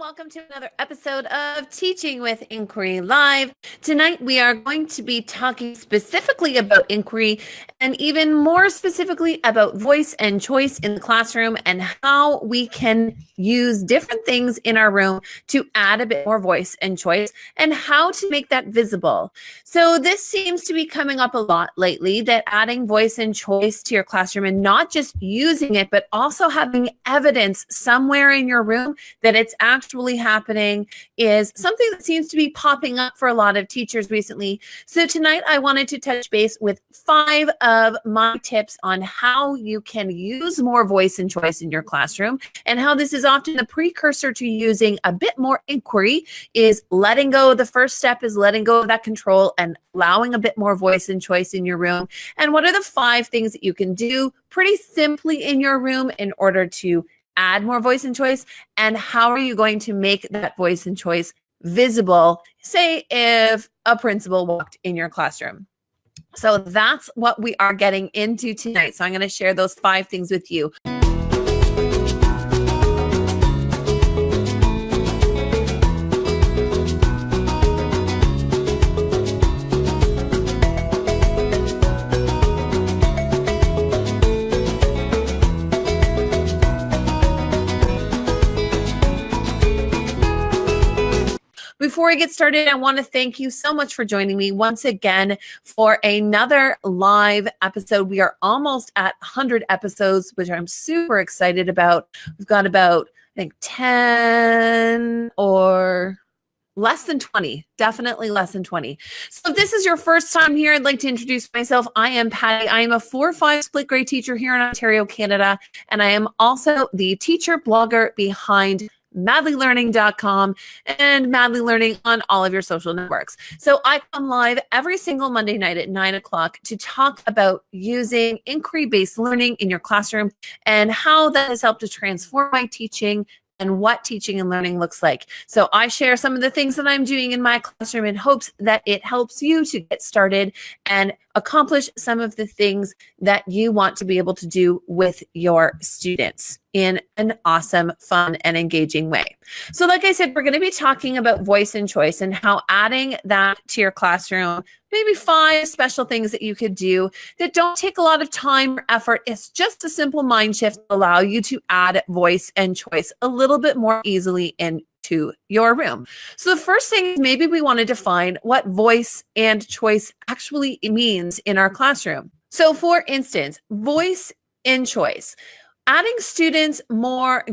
welcome to another episode of Teaching with Inquiry Live. Tonight we are going to be talking specifically about inquiry and even more specifically about voice and choice in the classroom and how we can use different things in our room to add a bit more voice and choice and how to make that visible. So this seems to be coming up a lot lately, that adding voice and choice to your classroom and not just using it, but also having evidence somewhere in your room that it's actually happening is something that seems to be popping up for a lot of teachers recently. So tonight I wanted to touch base with 5 of my tips on how you can use more voice and choice in your classroom, and how this is often the precursor to using a bit more inquiry. Is letting go. The first step is letting go of that control and allowing a bit more voice and choice in your room. And what are the 5 things that you can do pretty simply in your room in order to add more voice and choice, and how are you going to make that voice and choice visible, say if a principal walked in your classroom. So that's what we are getting into tonight. So I'm going to share those 5 things with you. Before I get started, I want to thank you so much for joining me once again for another live episode. We are almost at 100 episodes, which I'm super excited about. We've got about, I think, 10 or less than 20, definitely less than 20. So if this is your first time here, I'd like to introduce myself. I am Patty. I am a 4-5 split grade teacher here in Ontario, Canada, and I am also the teacher blogger behind madlylearning.com and Madly Learning on all of your social networks. So I come live every single Monday night at 9 o'clock to talk about using inquiry-based learning in your classroom and how that has helped to transform my teaching and what teaching and learning looks like. So I share some of the things that I'm doing in my classroom in hopes that it helps you to get started and accomplish some of the things that you want to be able to do with your students in an awesome, fun, and engaging way. So like I said, we're going to be talking about voice and choice and how adding that to your classroom, maybe 5 special things that you could do that don't take a lot of time or effort. It's just a simple mind shift to allow you to add voice and choice a little bit more easily into your room. So the first thing is, maybe we want to define what voice and choice actually means in our classroom. So for instance, voice and choice. Giving students more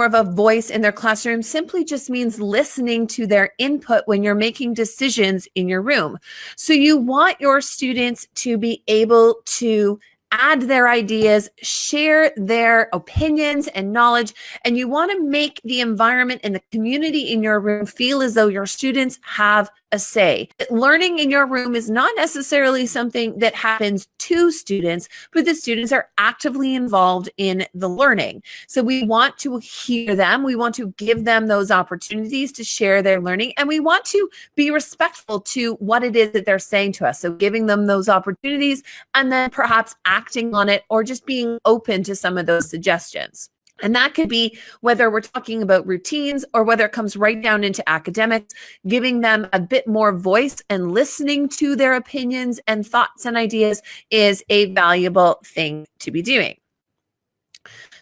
of a voice in their classroom simply just means listening to their input when you're making decisions in your room. So you want your students to be able to add their ideas, share their opinions and knowledge, and you want to make the environment and the community in your room feel as though your students have a say. Learning in your room is not necessarily something that happens to students, but the students are actively involved in the learning. So we want to hear them. We want to give them those opportunities to share their learning, and we want to be respectful to what it is that they're saying to us. So giving them those opportunities and then perhaps acting on it or just being open to some of those suggestions. And that could be whether we're talking about routines or whether it comes right down into academics, giving them a bit more voice and listening to their opinions and thoughts and ideas is a valuable thing to be doing.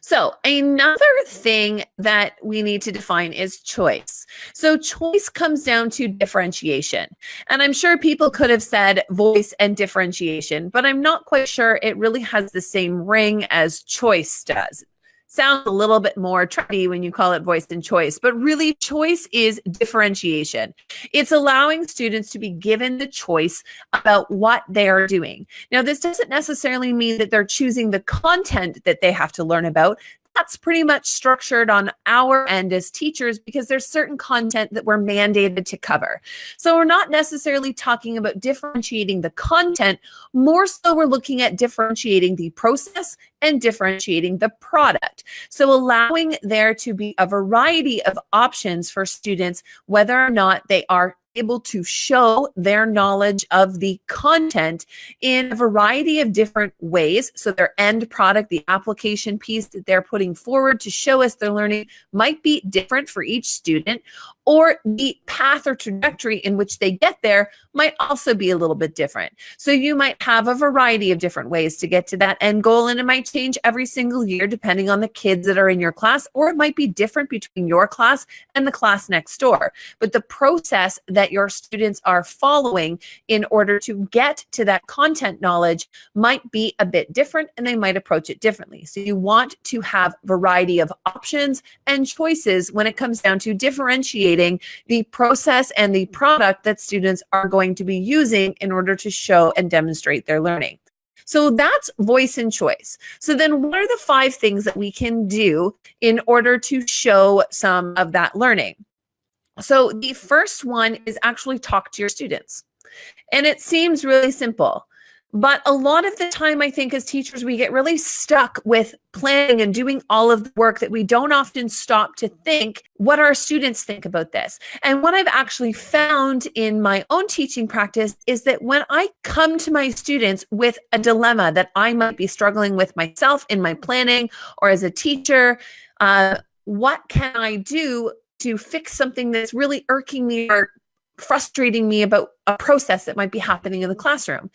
So another thing that we need to define is choice. So choice comes down to differentiation. And I'm sure people could have said voice and differentiation, but I'm not quite sure it really has the same ring as choice does. Sounds a little bit more trendy when you call it voice and choice, but really choice is differentiation. It's allowing students to be given the choice about what they are doing. Now, this doesn't necessarily mean that they're choosing the content that they have to learn about. That's pretty much structured on our end as teachers because there's certain content that we're mandated to cover. So we're not necessarily talking about differentiating the content, more so we're looking at differentiating the process and differentiating the product. So allowing there to be a variety of options for students, whether or not they are able to show their knowledge of the content in a variety of different ways. So their end product, the application piece that they're putting forward to show us their learning might be different for each student, or the path or trajectory in which they get there might also be a little bit different. So you might have a variety of different ways to get to that end goal, and it might change every single year depending on the kids that are in your class, or it might be different between your class and the class next door. But the process that your students are following in order to get to that content knowledge might be a bit different, and they might approach it differently. So you want to have variety of options and choices when it comes down to differentiating the process and the product that students are going to be using in order to show and demonstrate their learning. So that's voice and choice. So then what are the 5 things that we can do in order to show some of that learning? So the first one is actually talk to your students. And it seems really simple. But a lot of the time, I think as teachers, we get really stuck with planning and doing all of the work that we don't often stop to think what our students think about this. And what I've actually found in my own teaching practice is that when I come to my students with a dilemma that I might be struggling with myself in my planning or as a teacher, what can I do to fix something that's really irking me or frustrating me about a process that might be happening in the classroom?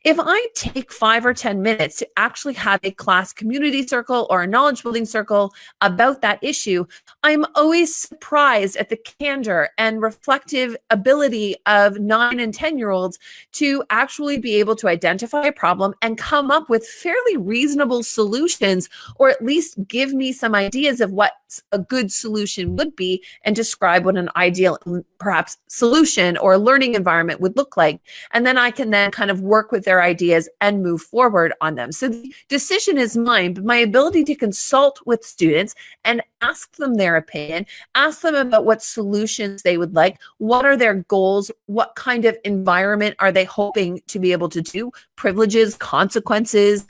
If I take 5 or 10 minutes to actually have a class community circle or a knowledge building circle about that issue, I'm always surprised at the candor and reflective ability of 9 and 10-year-olds to actually be able to identify a problem and come up with fairly reasonable solutions, or at least give me some ideas of what a good solution would be and describe what an ideal, perhaps, solution or learning environment would look like. And then I can then kind of work with their ideas and move forward on them. So the decision is mine, but my ability to consult with students and ask them their opinion, ask them about what solutions they would like, what are their goals, what kind of environment are they hoping to be able to do, privileges, consequences,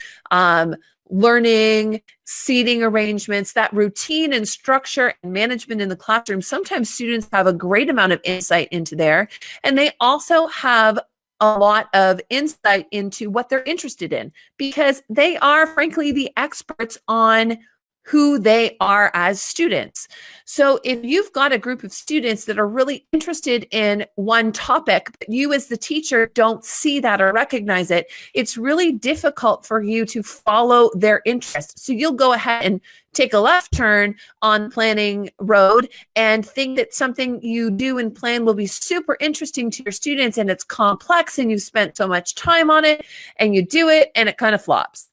learning, seating arrangements, that routine and structure and management in the classroom. Sometimes students have a great amount of insight into there, and they also have a lot of insight into what they're interested in, because they are, frankly, the experts on who they are as students. So if you've got a group of students that are really interested in one topic, but you as the teacher don't see that or recognize it, it's really difficult for you to follow their interest. So you'll go ahead and take a left turn on planning road and think that something you do and plan will be super interesting to your students, and it's complex and you've spent so much time on it, and you do it and it kind of flops.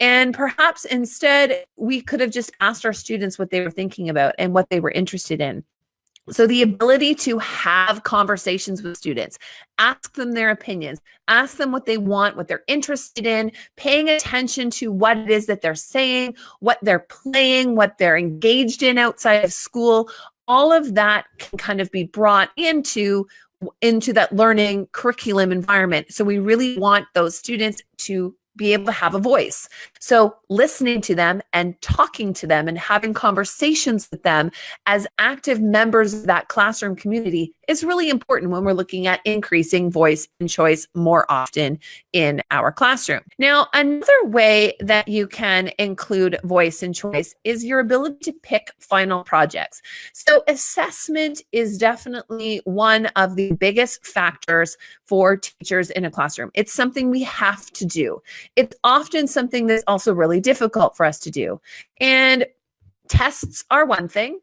And perhaps instead, we could have just asked our students what they were thinking about and what they were interested in. So the ability to have conversations with students, ask them their opinions, ask them what they want, what they're interested in, paying attention to what it is that they're saying, what they're playing, what they're engaged in outside of school, all of that can kind of be brought into that learning curriculum environment. So we really want those students to be able to have a voice. So listening to them and talking to them and having conversations with them as active members of that classroom community is really important when we're looking at increasing voice and choice more often in our classroom. Now, another way that you can include voice and choice is your ability to pick final projects. So assessment is definitely one of the biggest factors for teachers in a classroom. It's something we have to do. It's often something that's also really difficult for us to do. And tests are one thing.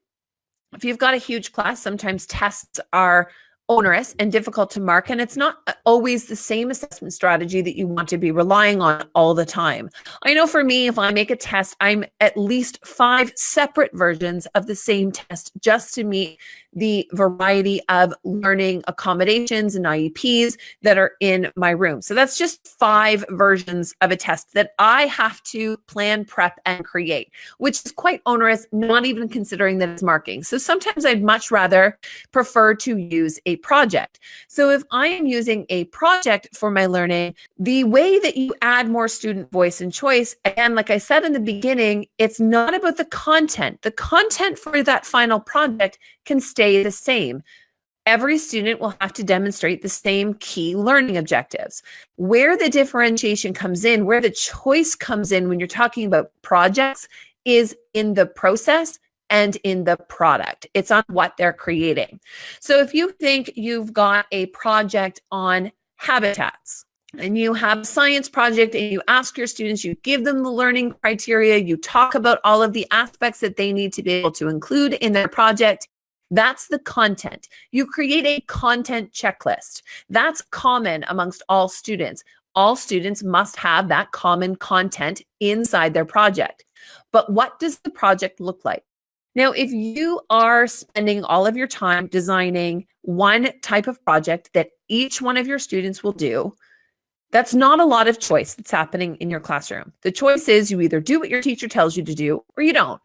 If you've got a huge class, sometimes tests are onerous and difficult to mark, and it's not always the same assessment strategy that you want to be relying on all the time. I know for me, if I make a test, I'm at least 5 separate versions of the same test just to meet the variety of learning accommodations and IEPs that are in my room. So that's just 5 versions of a test that I have to plan, prep, and create, which is quite onerous, not even considering that it's marking. So sometimes I'd much rather prefer to use a project. So if I am using a project for my learning, the way that you add more student voice and choice, again, like I said in the beginning, it's not about the content. The content for that final project can stay the same. Every student will have to demonstrate the same key learning objectives. Where the differentiation comes in, where the choice comes in when you're talking about projects, is in the process and in the product. It's on what they're creating. So if you think you've got a project on habitats, and you have a science project and you ask your students, you give them the learning criteria, you talk about all of the aspects that they need to be able to include in their project. That's the content. You create a content checklist. That's common amongst all students. All students must have that common content inside their project. But what does the project look like? Now, if you are spending all of your time designing one type of project that each one of your students will do, that's not a lot of choice that's happening in your classroom. The choice is you either do what your teacher tells you to do or you don't.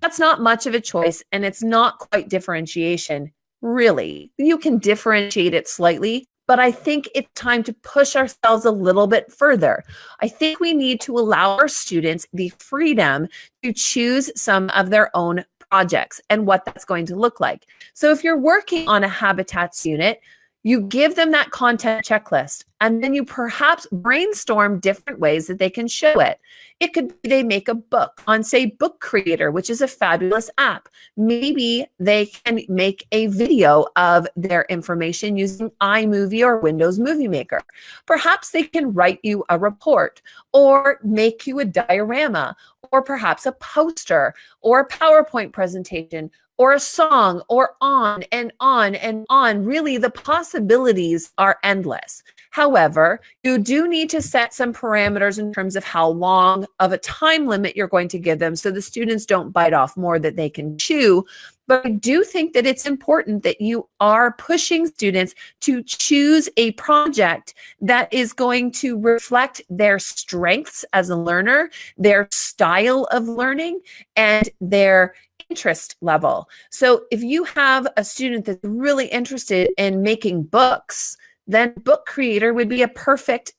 That's not much of a choice, and it's not quite differentiation, really. You can differentiate it slightly, but I think it's time to push ourselves a little bit further. I think we need to allow our students the freedom to choose some of their own projects and what that's going to look like. So if you're working on a habitats unit, you give them that content checklist, and then you perhaps brainstorm different ways that they can show it. It could be they make a book on, say, Book Creator, which is a fabulous app. Maybe they can make a video of their information using iMovie or Windows Movie Maker. Perhaps they can write you a report or make you a diorama or perhaps a poster or a PowerPoint presentation or a song, or on and on and on. Really, the possibilities are endless. However, you do need to set some parameters in terms of how long of a time limit you're going to give them so the students don't bite off more than they can chew. But I do think that it's important that you are pushing students to choose a project that is going to reflect their strengths as a learner, their style of learning, and their interest level. So if you have a student that's really interested in making books, then Book Creator would be a perfect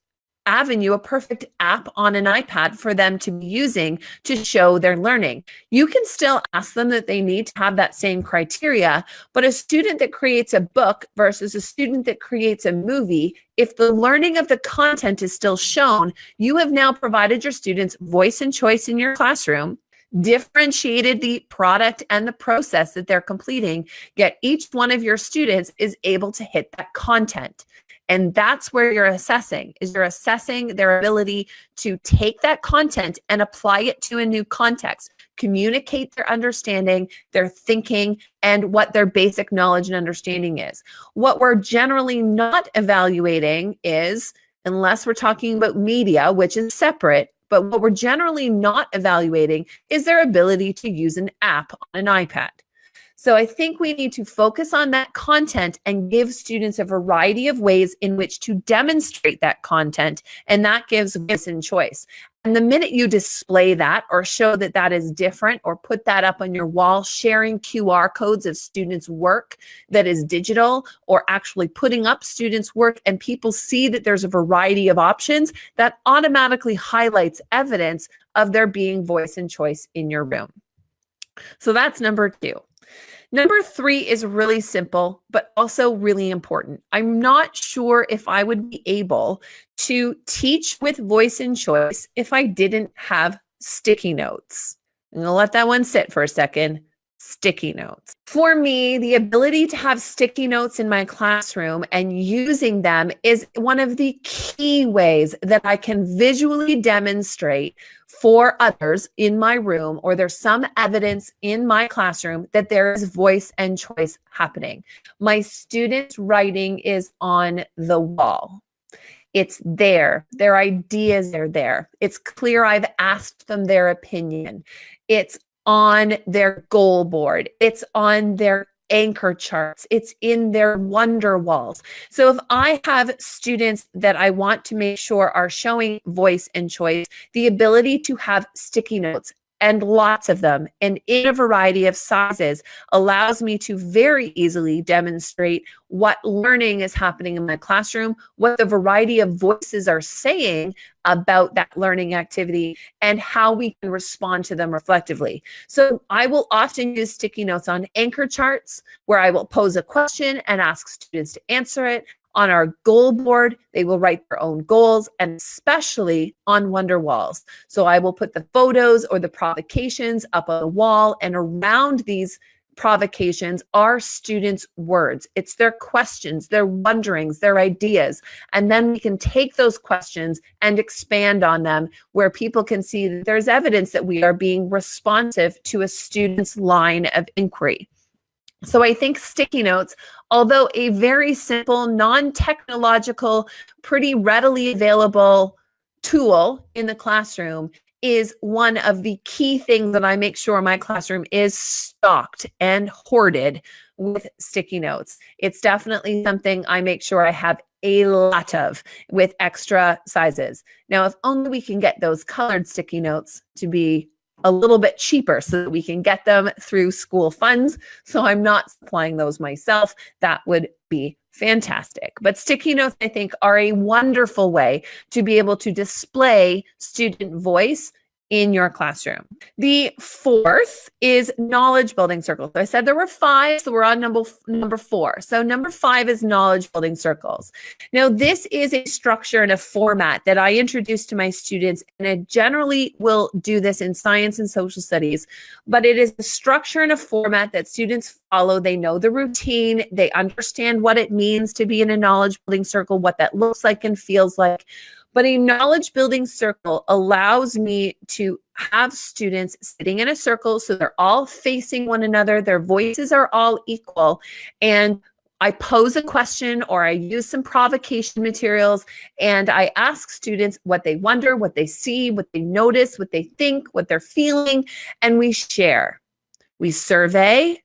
avenue, a perfect app on an iPad for them to be using to show their learning. You can still ask them that they need to have that same criteria, but a student that creates a book versus a student that creates a movie, if the learning of the content is still shown, you have now provided your students voice and choice in your classroom, differentiated the product and the process that they're completing, yet each one of your students is able to hit that content. And that's where you're assessing their ability to take that content and apply it to a new context, communicate their understanding, their thinking, and what their basic knowledge and understanding is. What we're generally not evaluating is, unless we're talking about media, which is separate, but what we're generally not evaluating is their ability to use an app on an iPad. So I think we need to focus on that content and give students a variety of ways in which to demonstrate that content, and that gives voice and choice. And the minute you display that or show that that is different or put that up on your wall, sharing QR codes of students' work that is digital, or actually putting up students' work and people see that there's a variety of options, that automatically highlights evidence of there being voice and choice in your room. So that's number 2. Number 3 is really simple, but also really important. I'm not sure if I would be able to teach with voice and choice if I didn't have sticky notes. I'm going to let that one sit for a second. Sticky notes. For me, the ability to have sticky notes in my classroom and using them is one of the key ways that I can visually demonstrate for others in my room, or there's some evidence in my classroom that there is voice and choice happening. My students' writing is on the wall. It's there. Their ideas are there. It's clear I've asked them their opinion. It's on their goal board. It's on their anchor charts. It's in their wonder walls. So if I have students that I want to make sure are showing voice and choice, the ability to have sticky notes and lots of them, and in a variety of sizes, allows me to very easily demonstrate what learning is happening in my classroom, what the variety of voices are saying about that learning activity, and how we can respond to them reflectively. So I will often use sticky notes on anchor charts where I will pose a question and ask students to answer it. On our goal board, they will write their own goals, and especially on Wonder Walls. So I will put the photos or the provocations up on the wall, and around these provocations are students' words. It's their questions, their wonderings, their ideas. And then we can take those questions and expand on them where people can see that there's evidence that we are being responsive to a student's line of inquiry. So I think sticky notes, although a very simple, non-technological, pretty readily available tool in the classroom, is one of the key things that I make sure my classroom is stocked and hoarded with sticky notes. It's definitely something I make sure I have a lot of with extra sizes. Now, if only we can get those colored sticky notes to be a little bit cheaper so that we can get them through school funds, so I'm not supplying those myself, that would be fantastic. But sticky notes, I think, are a wonderful way to be able to display student voice in your classroom. The fourth is knowledge building circles. So I said there were 5, so we're on number 4. So number 5 is knowledge building circles. Now, this is a structure and a format that I introduce to my students, and I generally will do this in science and social studies, but it is a structure and a format that students follow. They know the routine, they understand what it means to be in a knowledge building circle, what that looks like and feels like. But a knowledge building circle allows me to have students sitting in a circle so they're all facing one another, their voices are all equal, and I pose a question or I use some provocation materials and I ask students what they wonder, what they see, what they notice, what they think, what they're feeling, and we share. We survey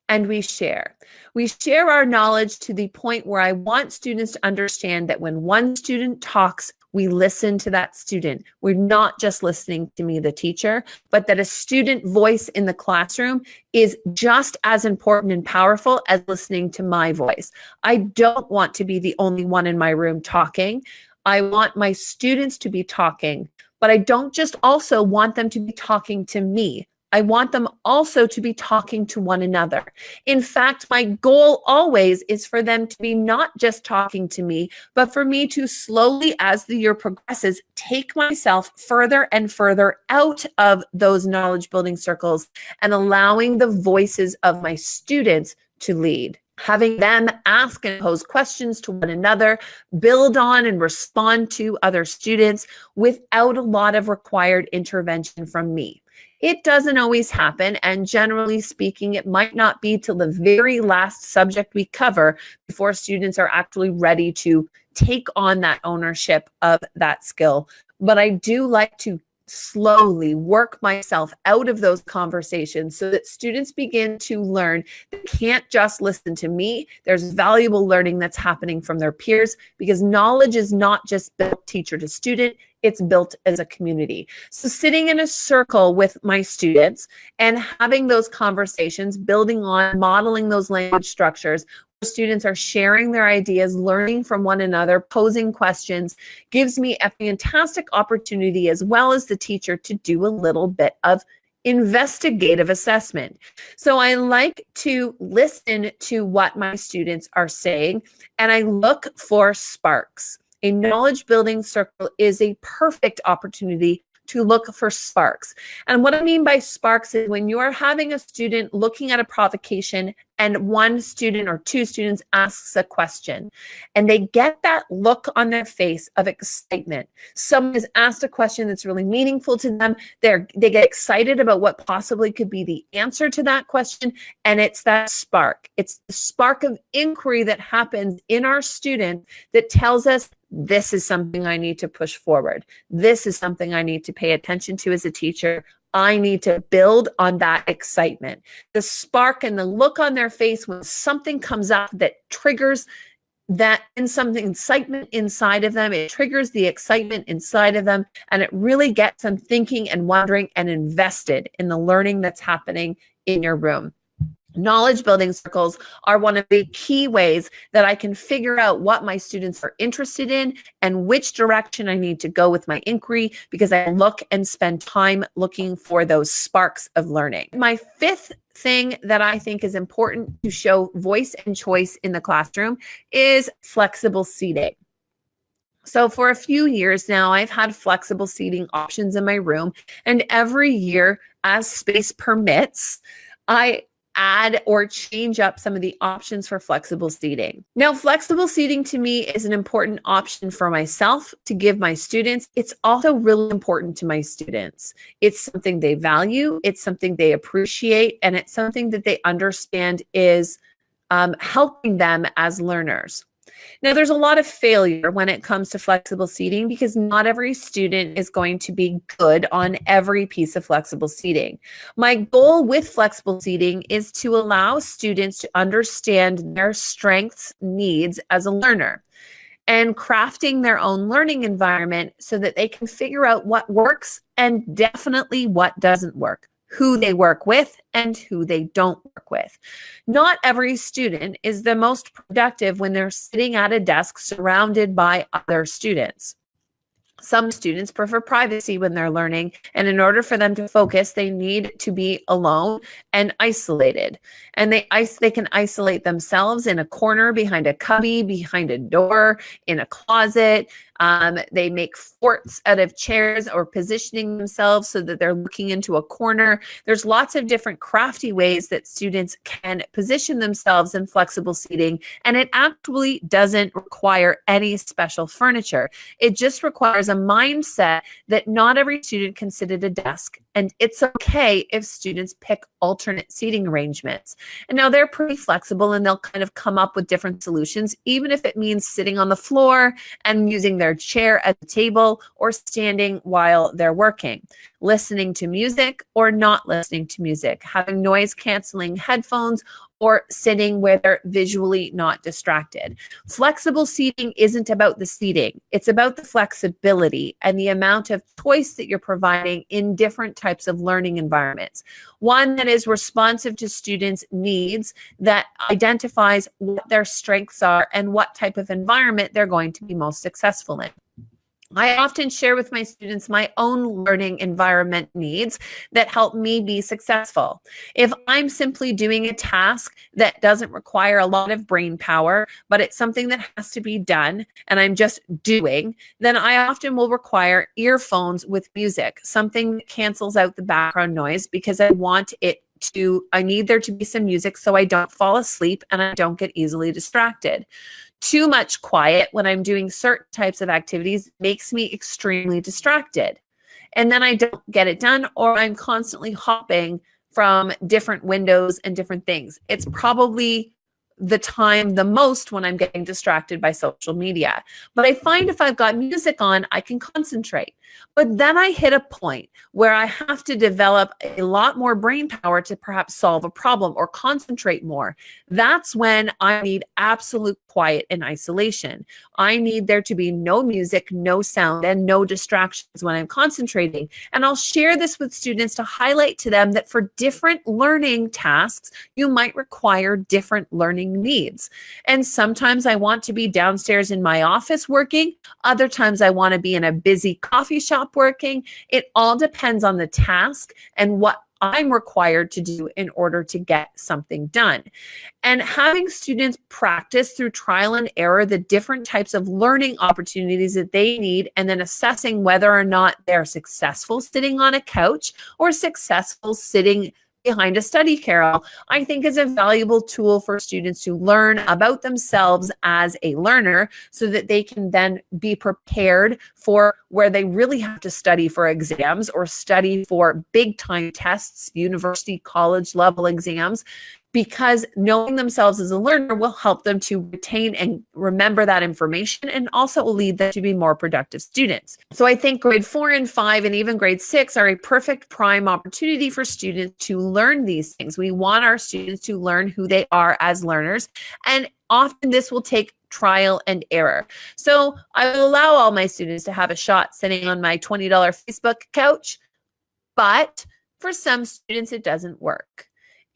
and we share. We share our knowledge to the point where I want students to understand that when one student talks, we listen to that student. We're not just listening to me, the teacher, but that a student voice in the classroom is just as important and powerful as listening to my voice. I don't want to be the only one in my room talking. I want my students to be talking, but I don't just also want them to be talking to me. I want them also to be talking to one another. In fact, my goal always is for them to be not just talking to me, but for me to slowly, as the year progresses, take myself further and further out of those knowledge building circles and allowing the voices of my students to lead. Having them ask and pose questions to one another, build on and respond to other students without a lot of required intervention from me. It doesn't always happen, and generally speaking, it might not be till the very last subject we cover before students are actually ready to take on that ownership of that skill. But I do like to slowly work myself out of those conversations so that students begin to learn they can't just listen to me. There's valuable learning that's happening from their peers, because knowledge is not just built teacher to student, it's built as a community. So sitting in a circle with my students and having those conversations, building on, modeling those language structures, students are sharing their ideas, learning from one another, posing questions, gives me a fantastic opportunity as well as the teacher to do a little bit of investigative assessment. So I like to listen to what my students are saying, and I look for sparks. A knowledge building circle is a perfect opportunity to look for sparks. And what I mean by sparks is when you're having a student looking at a provocation and one student or two students asks a question and they get that look on their face of excitement. Someone has asked a question that's really meaningful to them. They get excited about what possibly could be the answer to that question. And it's that spark. It's the spark of inquiry that happens in our student that tells us this is something I need to push forward. This is something I need to pay attention to as a teacher. I need to build on that excitement. The spark and the look on their face when something comes up that triggers that in something excitement inside of them. It triggers the excitement inside of them, and it really gets them thinking and wondering and invested in the learning that's happening in your room. Knowledge building circles are one of the key ways that I can figure out what my students are interested in and which direction I need to go with my inquiry, because I look and spend time looking for those sparks of learning. My fifth thing that I think is important to show voice and choice in the classroom is flexible seating. So for a few years now, I've had flexible seating options in my room, and every year, as space permits, I add or change up some of the options for flexible seating. Now, flexible seating to me is an important option for myself to give my students. It's also really important to my students. It's something they value, it's something they appreciate, and it's something that they understand is helping them as learners. Now, there's a lot of failure when it comes to flexible seating because not every student is going to be good on every piece of flexible seating. My goal with flexible seating is to allow students to understand their strengths, needs as a learner, and crafting their own learning environment so that they can figure out what works and definitely what doesn't work, who they work with and who they don't work with. Not every student is the most productive when they're sitting at a desk surrounded by other students. Some students prefer privacy when they're learning, and in order for them to focus, they need to be alone and isolated. And they can isolate themselves in a corner, behind a cubby, behind a door, in a closet. They make forts out of chairs or positioning themselves so that they're looking into a corner. There's lots of different crafty ways that students can position themselves in flexible seating, and it actually doesn't require any special furniture. It just requires a mindset that not every student can sit at a desk, and it's okay if students pick alternate seating arrangements. And now they're pretty flexible, and they'll kind of come up with different solutions, even if it means sitting on the floor and using their chair at the table, or standing while they're working, listening to music or not listening to music, having noise canceling headphones, or sitting where they're visually not distracted. Flexible seating isn't about the seating. It's about the flexibility and the amount of choice that you're providing in different types of learning environments. One that is responsive to students' needs, that identifies what their strengths are and what type of environment they're going to be most successful in. I often share with my students my own learning environment needs that help me be successful. If I'm simply doing a task that doesn't require a lot of brain power, but it's something that has to be done and I'm just doing, then I often will require earphones with music, something that cancels out the background noise, because I need there to be some music so I don't fall asleep and I don't get easily distracted. Too much quiet when I'm doing certain types of activities makes me extremely distracted. And then I don't get it done, or I'm constantly hopping from different windows and different things. It's probably the time the most when I'm getting distracted by social media. But I find if I've got music on, I can concentrate. But then I hit a point where I have to develop a lot more brain power to perhaps solve a problem or concentrate more. That's when I need absolute quiet and isolation. I need there to be no music, no sound, and no distractions when I'm concentrating. And I'll share this with students to highlight to them that for different learning tasks, you might require different learning needs. And sometimes I want to be downstairs in my office working. Other times I want to be in a busy coffee shop working. It all depends on the task and what I'm required to do in order to get something done. And having students practice through trial and error the different types of learning opportunities that they need, and then assessing whether or not they're successful sitting on a couch or successful sitting behind a study carrel, I think is a valuable tool for students to learn about themselves as a learner, so that they can then be prepared for where they really have to study for exams or study for big time tests, university, college level exams, because knowing themselves as a learner will help them to retain and remember that information, and also will lead them to be more productive students. So I think grade 4 and 5 and even grade 6 are a perfect prime opportunity for students to learn these things. We want our students to learn who they are as learners, and often this will take trial and error. So I will allow all my students to have a shot sitting on my $20 Facebook couch, but for some students it doesn't work.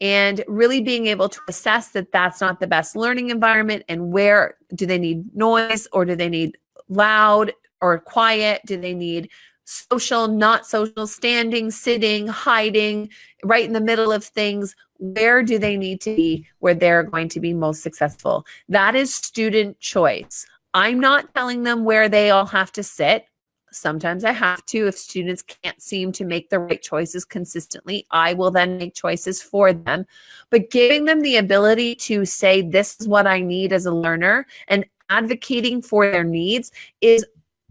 And really being able to assess that that's not the best learning environment, and where do they need noise, or do they need loud or quiet? Do they need social, not social, standing, sitting, hiding, right in the middle of things? Where do they need to be where they're going to be most successful? That is student choice. I'm not telling them where they all have to sit. Sometimes I have to. If students can't seem to make the right choices consistently, I will then make choices for them. But giving them the ability to say, this is what I need as a learner, and advocating for their needs is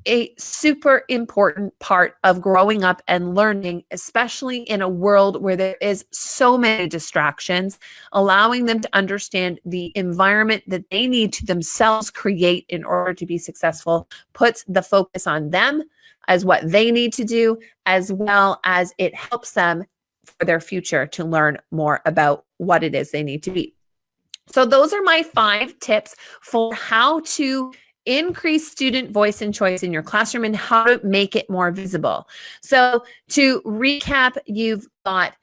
a super important part of growing up and learning, especially in a world where there is so many distractions. Allowing them to understand the environment that they need to themselves create in order to be successful puts the focus on them as what they need to do, as well as it helps them for their future to learn more about what it is they need to be. So those are my 5 tips for how to increase student voice and choice in your classroom and how to make it more visible. So to recap, you've got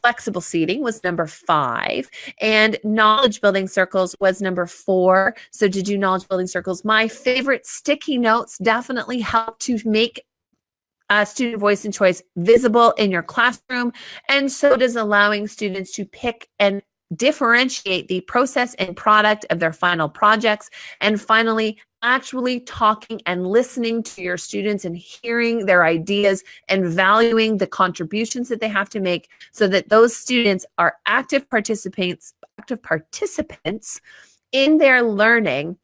flexible seating was number 5, and knowledge building circles was number 4. So to do knowledge building circles, my favorite sticky notes definitely help to make student voice and choice visible in your classroom, and so does allowing students to pick and differentiate the process and product of their final projects. And finally, actually talking and listening to your students and hearing their ideas and valuing the contributions that they have to make, so that those students are active participants in their learning,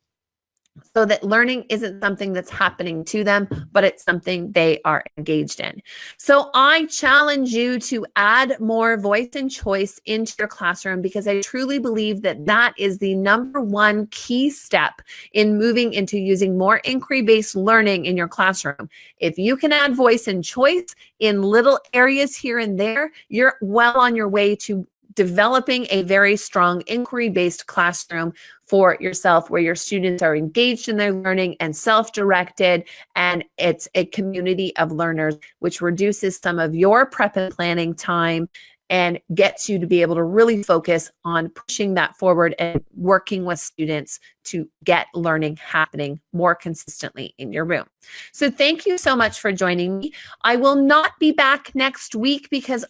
so that learning isn't something that's happening to them, but it's something they are engaged in. So I challenge you to add more voice and choice into your classroom, because I truly believe that that is the number 1 key step in moving into using more inquiry-based learning in your classroom. If you can add voice and choice in little areas here and there, you're well on your way to developing a very strong inquiry-based classroom for yourself, where your students are engaged in their learning and self-directed, and it's a community of learners, which reduces some of your prep and planning time and gets you to be able to really focus on pushing that forward and working with students to get learning happening more consistently in your room. So thank you so much for joining me. I will not be back next week because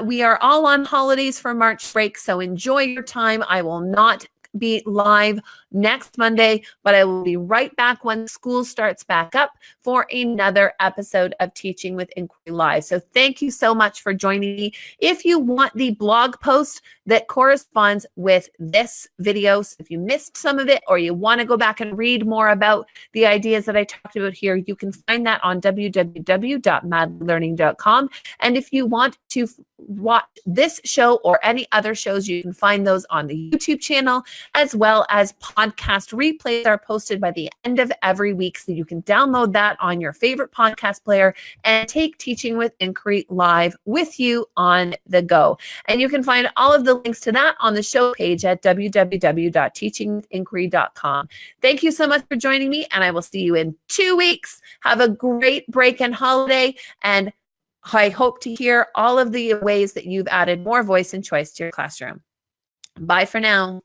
we are all on holidays for March break, so enjoy your time. I will not be live next Monday, but I will be right back when school starts back up for another episode of Teaching with Inquiry Live. So thank you so much for joining me. If you want the blog post that corresponds with this video, so if you missed some of it or you want to go back and read more about the ideas that I talked about here, you can find that on www.madlylearning.com. And if you want to watch this show or any other shows, you can find those on the YouTube channel, as well as podcast replays are posted by the end of every week. So you can download that on your favorite podcast player and take Teaching with Inquiry live with you on the go. And you can find all of the links to that on the show page at www.teachingwithinquiry.com. Thank you so much for joining me, and I will see you in 2 weeks. Have a great break and holiday, and I hope to hear all of the ways that you've added more voice and choice to your classroom. Bye for now.